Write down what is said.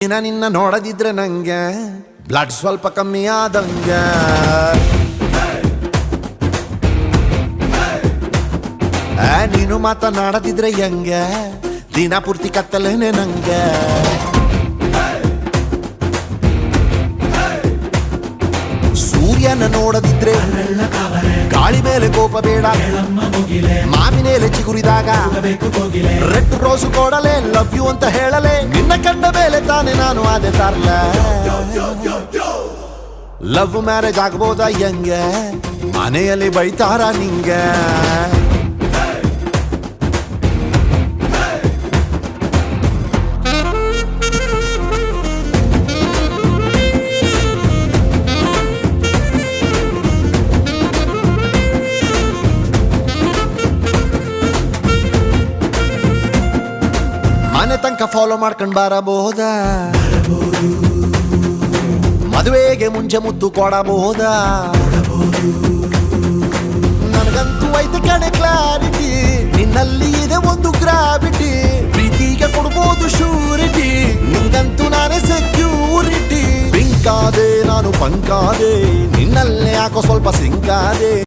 ನಿನ್ನ ನೋಡದಿದ್ರೆ ನಂಗೆ ಬ್ಲಡ್ ಸ್ವಲ್ಪ ಕಮ್ಮಿ ಆದಂಗೆ ನೀನು ಮಾತನಾಡದಿದ್ರೆ ಹೆಂಗೆ ದಿನ ಪೂರ್ತಿ ಕತ್ತಲೇನೆ ನಂಗೆ ಸೂರ್ಯನ ನೋಡದಿದ್ರೆ ಗಾಳಿ ಮೇಲೆ ಕೋಪ ಬೇಡ ಮಾವಿನೇಲೆ ಚಿಗುರಿದಾಗ ರೆಡ್ ರೋಸು ಕೊಡಲೆ ಲವ್ ಯು ಅಂತ ಹೇಳಲೆ ನಿನ್ನ ಕಂಡ ಮೇಲೆ ತಾನೆ ನಾನು ಅದೇ ತರ್ಲ ಲವ್ ಮ್ಯಾರೇಜ್ ಆಗ್ಬೋದಾ ಹೆಂಗೆ ಮನೆಯಲ್ಲಿ ಬೈತಾರ ನಿಂಗೆ ಮನೆ ತನಕ ಫಾಲೋ ಮಾಡ್ಕೊಂಡ್ ಬರಬಹುದಾ ಮದುವೆಗೆ ಮುಂಚೆ ಮುತ್ತು ಕೊಡಬಹುದಾ ನನಗಂತೂ ಐತೆ ಕಡೆ ಕ್ಲಾರಿಟಿ ನಿನ್ನಲ್ಲಿ ಇದೆ ಒಂದು ಗ್ರಾವಿಟಿ ಪ್ರೀತಿಗೆ ಕೊಡ್ಬೋದು ಶೂರಿಟಿ ನಿಂಗಂತೂ ನಾನೇ ಸೆಕ್ಯೂರಿಟಿ ಪಿಂಕಾದೆ ನಾನು ಪಂಕಾದೆ ನಿನ್ನಲ್ಲೇ ಯಾಕೋ ಸ್ವಲ್ಪ ಸಿಂಕಾದೆ